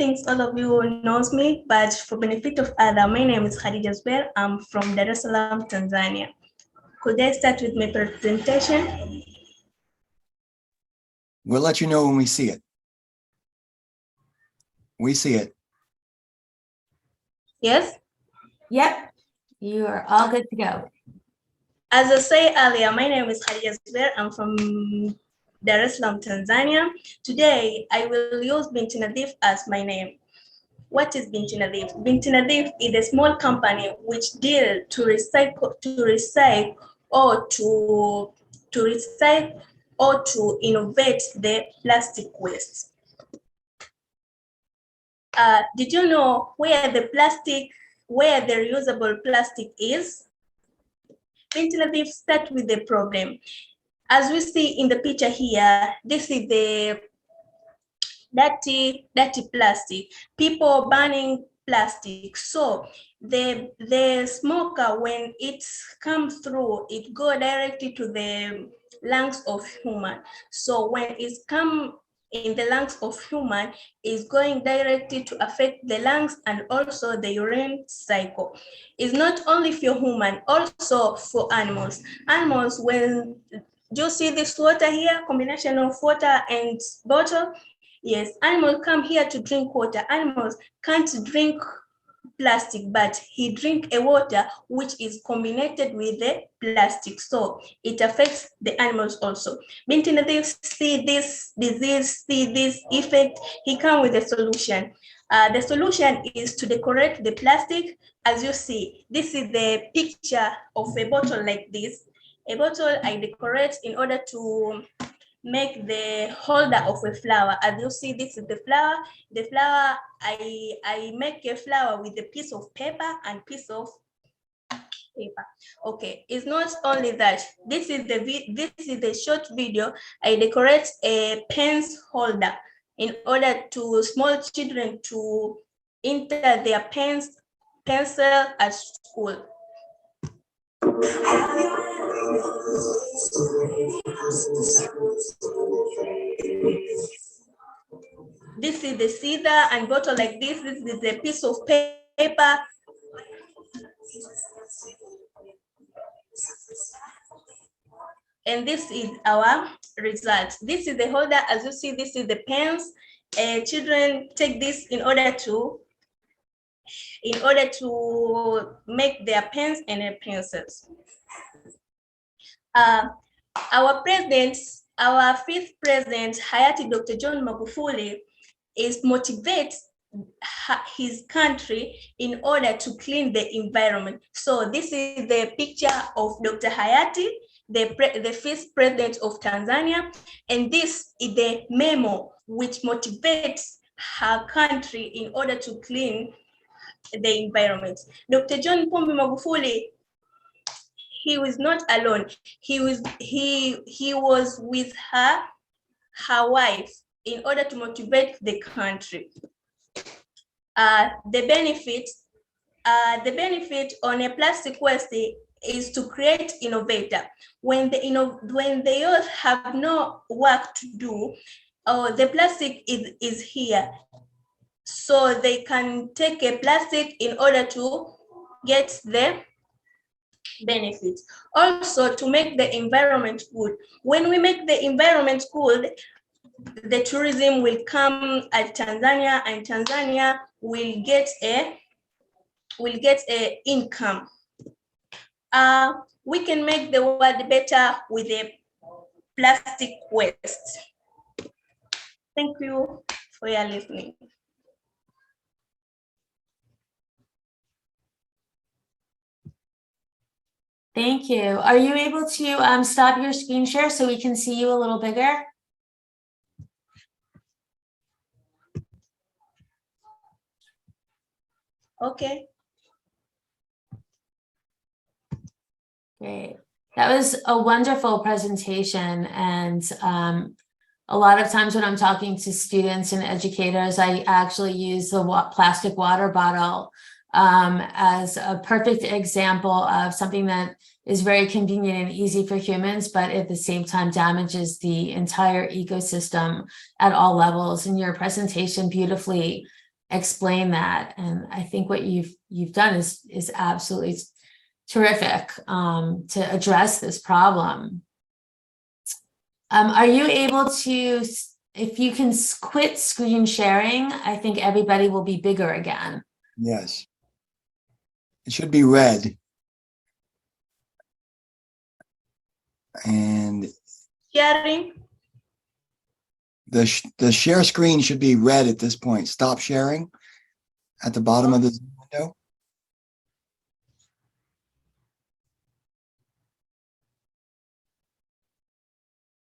think all of you knows me, but for benefit of other, my name is Khadija Zubeir. I'm from Dar es Salaam, Tanzania. Could I start with my presentation? We'll let you know when we see it. We see it. Yes? Yep, you are all good to go. As I said earlier, my name is Khadija Zubeir. I'm from Dar es Salaam, Tanzania. Today, I will use Binti Nadif as my name. What is Binti Nadif? Binti Nadif is a small company which deal to recycle or to innovate the plastic waste. Did you know where the reusable plastic is? Binti Nadif start with the problem. As we see in the picture here, this is the dirty plastic. People burning plastic. So the smoker, when it comes through, it go directly to the lungs of human. So when it's come in the lungs of human, is going directly to affect the lungs and also the urine cycle. It's not only for human, also for animals. Animals, when you see this water here, combination of water and bottle, yes, animals come here to drink water. Animals can't drink plastic, but he drink a water which is combined with the plastic, so it affects the animals also. Binti Nadif see this disease, see this effect, he come with a solution. The solution is to decorate the plastic. As you see, this is the picture of a bottle like this. A bottle I decorate in order to make the holder of a flower. As you see, this is the flower. The flower, I make a flower with a piece of paper and piece of paper. Okay, it's not only that. This is the short video. I decorate a pens holder in order to small children to enter their pencil at school. This is the scissor and bottle like this. This is a piece of paper. And this is our result. This is the holder. As you see, this is the pens. Children take this in order to make their pens and their pencils. Our fifth president, Hayati Dr. John Magufuli, is motivate his country in order to clean the environment. So this is the picture of Dr. Hayati, the fifth president of Tanzania, and this is the memo which motivates her country in order to clean the environment. Dr. John Pombe Magufuli, he was not alone. He was with her wife in order to motivate the country. The benefit on a plastic waste is to create innovator. When the youth have no work to do, the plastic is here, so they can take a plastic in order to get the benefits. Also, to make the environment good. When we make the environment good, the tourism will come at Tanzania, and Tanzania will get a income. We can make the world better with a plastic waste. Thank you for your listening. Thank you. Are you able to stop your screen share so we can see you a little bigger? Okay. Great. That was a wonderful presentation. And a lot of times when I'm talking to students and educators, I actually use the plastic water bottle as a perfect example of something that is very convenient and easy for humans, but at the same time damages the entire ecosystem at all levels. And your presentation beautifully explain that. And I think what you've done is absolutely terrific to address this problem. Are you able to, if you can quit screen sharing, I think everybody will be bigger again. Yes. It should be red. And Sharing. the share screen should be red at this point. Stop sharing at the bottom of the window.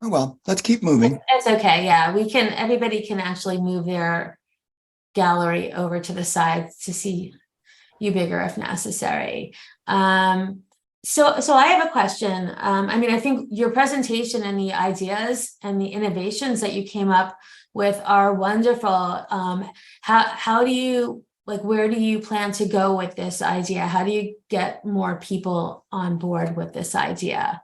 Oh, well, let's keep moving. It's okay. Yeah, everybody can actually move their gallery over to the side to see you bigger if necessary. So I have a question. I mean, I think your presentation and the ideas and the innovations that you came up with are wonderful. How do you, like, where do you plan to go with this idea? How do you get more people on board with this idea?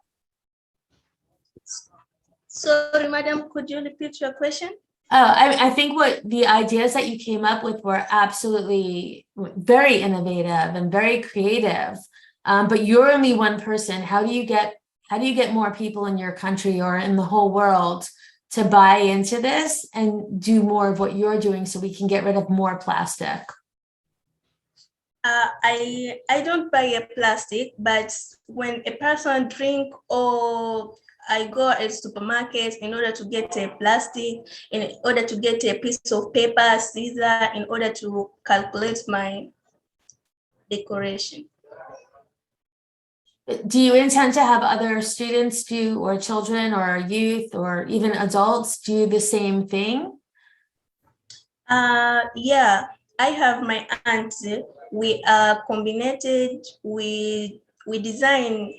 Sorry, madam, could you repeat your question? Oh, I think what the ideas that you came up with were absolutely very innovative and very creative. But you're only one person. How do you get more people in your country or in the whole world to buy into this and do more of what you're doing so we can get rid of more plastic? I don't buy a plastic, but when a person drink or I go at supermarket in order to get a plastic, in order to get a piece of paper, scissor, in order to calculate my decoration. Do you intend to have other students do, or children or youth or even adults do the same thing? Yeah, I have my aunt. We are combined. We design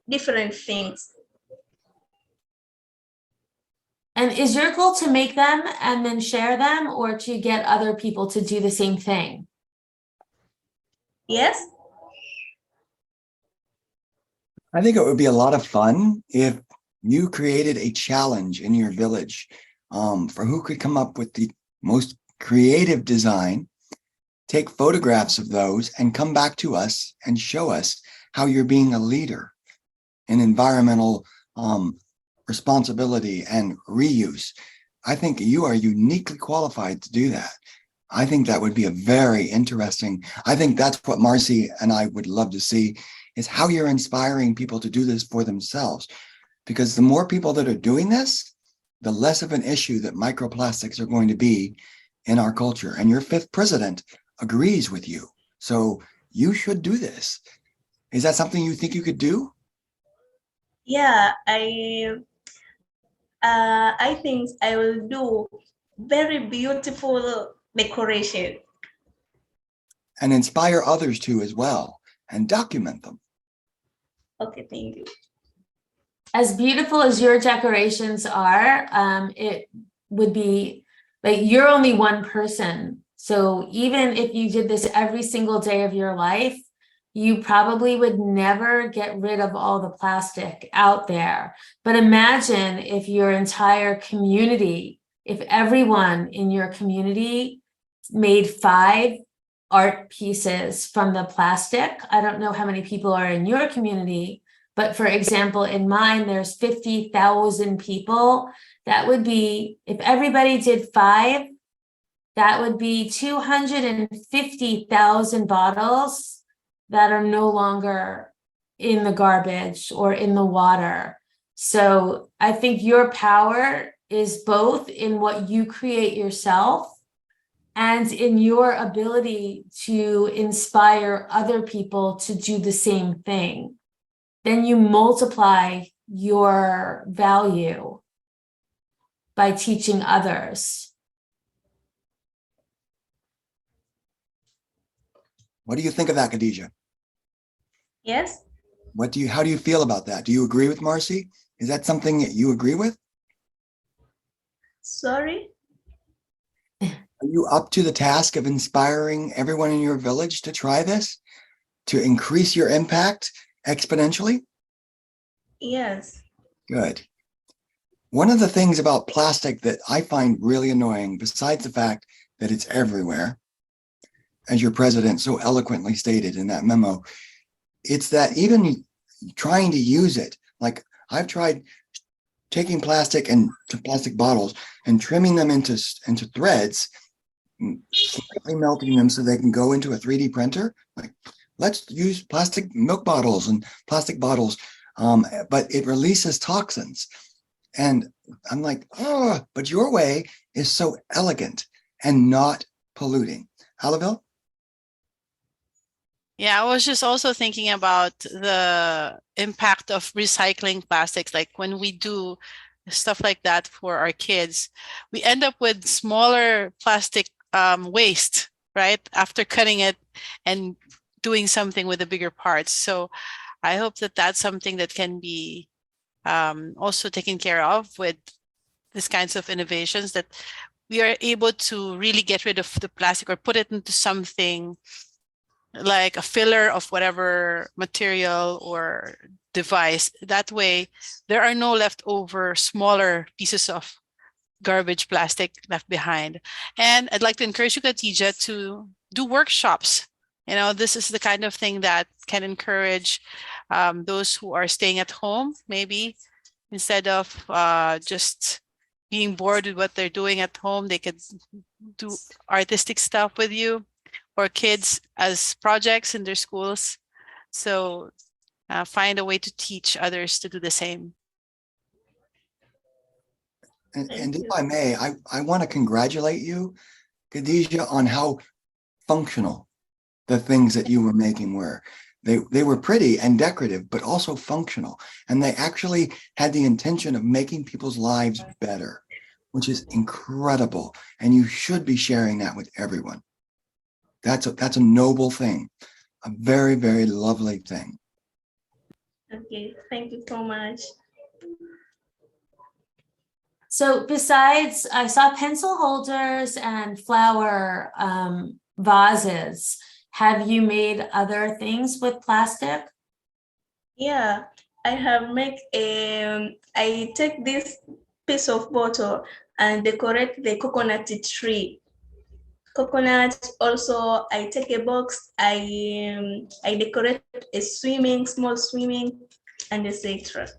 different things. And is your goal to make them and then share them, or to get other people to do the same thing? Yes. I think it would be a lot of fun if you created a challenge in your village for who could come up with the most creative design, take photographs of those, and come back to us and show us how you're being a leader in environmental responsibility and reuse. I think you are uniquely qualified to do that. I think that would be a very interesting, I think that's what Marcy and I would love to see, is how you're inspiring people to do this for themselves. Because the more people that are doing this, the less of an issue that microplastics are going to be in our culture. And your fifth president agrees with you. So you should do this. Is that something you think you could do? Yeah, I think I will do very beautiful decoration. And inspire others to as well, and document them. Okay, thank you. As beautiful as your decorations are, it would be like you're only one person. So even if you did this every single day of your life, you probably would never get rid of all the plastic out there. But imagine if your entire community, if everyone in your community made 5 art pieces from the plastic. I don't know how many people are in your community, but for example, in mine, there's 50,000 people. That would be, if everybody did 5, that would be 250,000 bottles that are no longer in the garbage or in the water. So I think your power is both in what you create yourself and in your ability to inspire other people to do the same thing. Then you multiply your value by teaching others. What do you think of that, Khadija? Yes. How do you feel about that? Do you agree with Marcy? Is that something that you agree with? Sorry? Are you up to the task of inspiring everyone in your village to try this, to increase your impact exponentially? Yes. Good. One of the things about plastic that I find really annoying, besides the fact that it's everywhere. As your president so eloquently stated in that memo, it's that even trying to use it, like I've tried taking plastic bottles and trimming them into threads, slightly melting them so they can go into a 3D printer. Like, let's use plastic milk bottles and plastic bottles, but it releases toxins. And I'm like, oh, but your way is so elegant and not polluting. Halaville? Yeah, I was just also thinking about the impact of recycling plastics. Like when we do stuff like that for our kids, we end up with smaller plastic waste, right? After cutting it and doing something with the bigger parts. So I hope that that's something that can be also taken care of with these kinds of innovations, that we are able to really get rid of the plastic or put it into something like a filler of whatever material or device. That way, there are no leftover smaller pieces of garbage plastic left behind. And I'd like to encourage you, Khadija, to do workshops. You know, this is the kind of thing that can encourage those who are staying at home, maybe instead of just being bored with what they're doing at home, they could do artistic stuff with you, or kids as projects in their schools. So find a way to teach others to do the same. And if I may, I want to congratulate you, Khadija, on how functional the things that you were making were. They were pretty and decorative, but also functional. And they actually had the intention of making people's lives better, which is incredible. And you should be sharing that with everyone. That's a noble thing, a very, very lovely thing. Okay, thank you so much. So besides, I saw pencil holders and flower vases. Have you made other things with plastic? Yeah, I have make I take this piece of bottle and decorate the coconut tree. Coconut. Also, I take a box. I decorate a small swimming, and etc.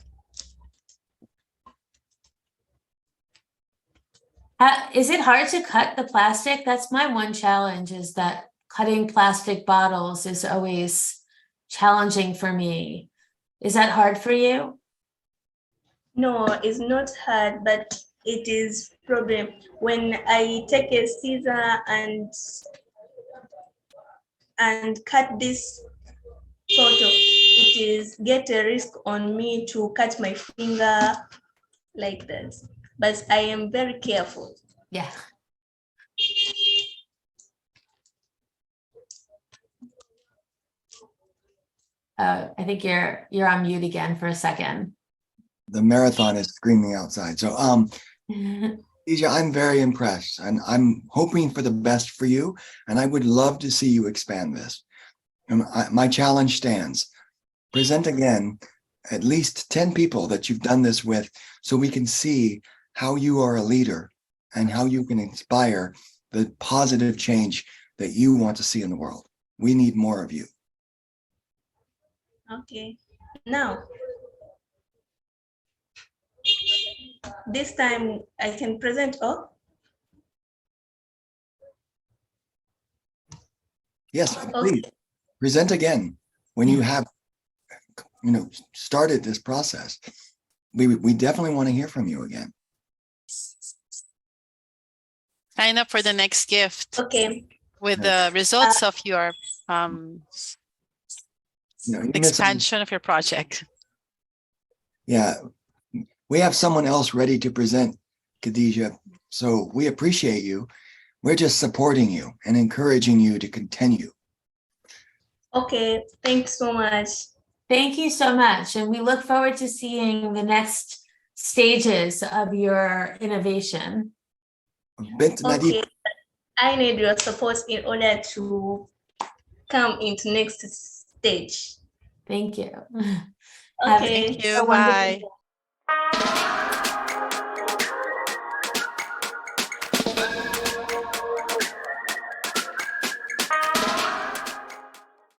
Is it hard to cut the plastic? That's my one challenge, is that cutting plastic bottles is always challenging for me. Is that hard for you? No, it's not hard, but it is problem when I take a scissor and cut this photo. It is get a risk on me to cut my finger like that. But I am very careful. Yeah. I think you're on mute again for a second. The marathon is screaming outside. So, Khadija, I'm very impressed, and I'm hoping for the best for you. And I would love to see you expand this. And my challenge stands. Present again at least 10 people that you've done this with, so we can see how you are a leader and how you can inspire the positive change that you want to see in the world. We need more of you. Okay. Now, this time I can present all. Yes, please present again when you have, started this process. We definitely want to hear from you again. Sign up for the next gift. Okay. With the results of your expansion of your project. Yeah, we have someone else ready to present, Khadija. So we appreciate you. We're just supporting you and encouraging you to continue. Okay, thanks so much. Thank you so much. And we look forward to seeing the next stages of your innovation. Okay, I need your support in order to come into next stage. Thank you. Okay. Thank you. Bye.